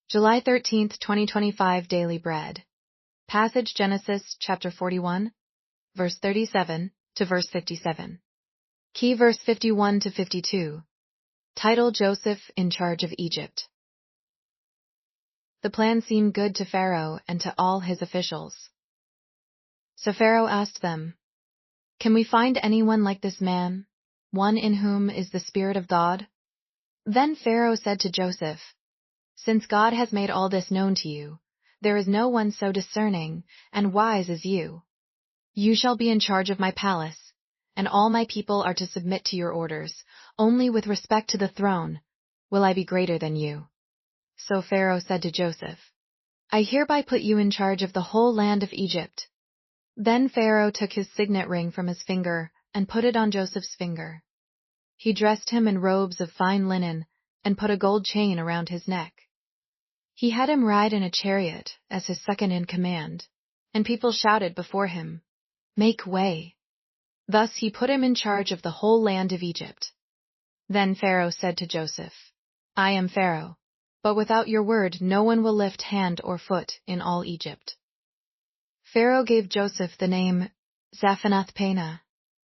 July 13th, 2025 Daily Bread. Passage Genesis chapter 41, verse 37 to verse 57. Key verse 51 to 52. Title Joseph in charge of Egypt. The plan seemed good to Pharaoh and to all his officials. So Pharaoh asked them, "Can we find anyone like this man, one in whom is the Spirit of God?" Then Pharaoh said to Joseph, "Since God has made all this known to you, there is no one so discerning and wise as you. You shall be in charge of my palace, and all my people are to submit to your orders. Only with respect to the throne will I be greater than you." So Pharaoh said to Joseph, "I hereby put you in charge of the whole land of Egypt." Then Pharaoh took his signet ring from his finger and put it on Joseph's finger. He dressed him in robes of fine linen and put a gold chain around his neck. He had him ride in a chariot as his second in command, and people shouted before him, "Make way!" Thus he put him in charge of the whole land of Egypt. Then Pharaoh said to Joseph, "I am Pharaoh, but without your word no one will lift hand or foot in all Egypt." Pharaoh gave Joseph the name Zaphanath-Paneah,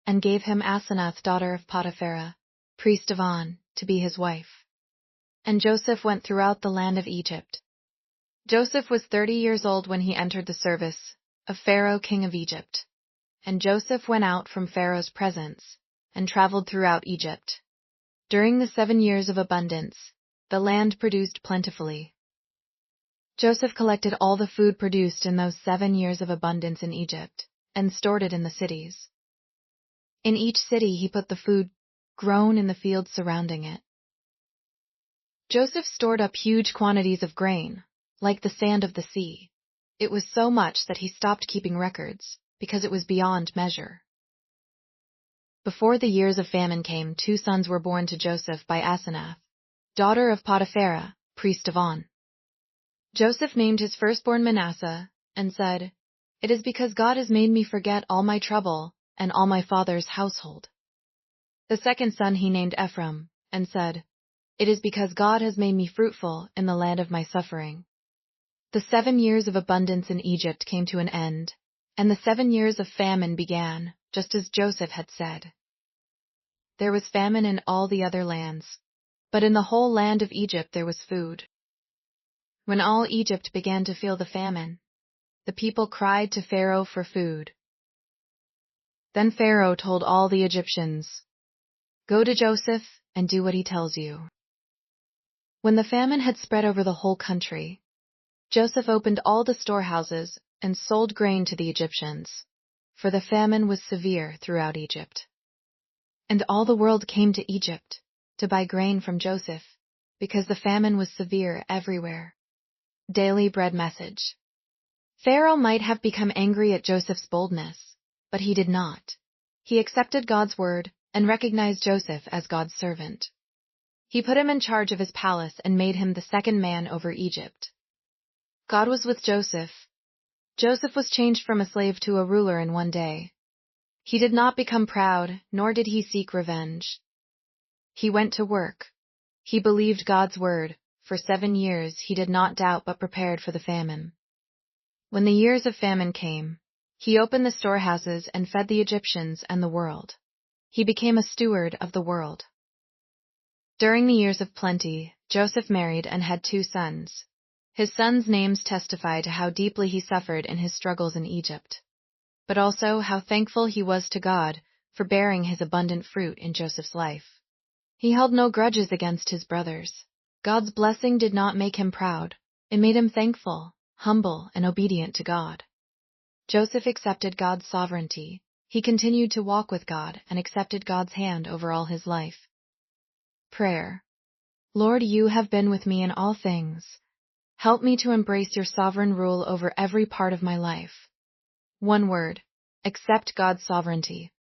and gave him Asenath, daughter of Potiphar, priest of On, to be his wife. And Joseph went throughout the land of Egypt. Joseph was 30 years old when he entered the service of Pharaoh, king of Egypt. And Joseph went out from Pharaoh's presence and traveled throughout Egypt. During the 7 years of abundance, the land produced plentifully. Joseph collected all the food produced in those 7 years of abundance in Egypt and stored it in the cities. In each city he put the food grown in the fields surrounding it. Joseph stored up huge quantities of grain, like the sand of the sea. It was so much that he stopped keeping records, because it was beyond measure. Before the years of famine came, 2 sons were born to Joseph by Asenath, daughter of Potiphar, priest of On. Joseph named his firstborn Manasseh, and said, "It is because God has made me forget all my trouble and all my father's household." The second son he named Ephraim, and said, "It is because God has made me fruitful in the land of my suffering." The 7 years of abundance in Egypt came to an end, and the 7 years of famine began, just as Joseph had said. There was famine in all the other lands, but in the whole land of Egypt there was food. When all Egypt began to feel the famine, the people cried to Pharaoh for food. Then Pharaoh told all the Egyptians, "Go to Joseph and do what he tells you." When the famine had spread over the whole country, Joseph opened all the storehouses and sold grain to the Egyptians, for the famine was severe throughout Egypt. And all the world came to Egypt to buy grain from Joseph, because the famine was severe everywhere. Daily Bread Message. Pharaoh might have become angry at Joseph's boldness, but he did not. He accepted God's word and recognized Joseph as God's servant. He put him in charge of his palace and made him the second man over Egypt. God was with Joseph. Joseph was changed from a slave to a ruler in one day. He did not become proud, nor did he seek revenge. He went to work. He believed God's word. For 7 years he did not doubt but prepared for the famine. When the years of famine came, he opened the storehouses and fed the Egyptians and the world. He became a steward of the world. During the years of plenty, Joseph married and had 2 sons. His sons' names testify to how deeply he suffered in his struggles in Egypt, but also how thankful he was to God for bearing his abundant fruit in Joseph's life. He held no grudges against his brothers. God's blessing did not make him proud. It made him thankful, humble, and obedient to God. Joseph accepted God's sovereignty. He continued to walk with God and accepted God's hand over all his life. Prayer. Lord, you have been with me in all things. Help me to embrace your sovereign rule over every part of my life. One word: accept God's sovereignty.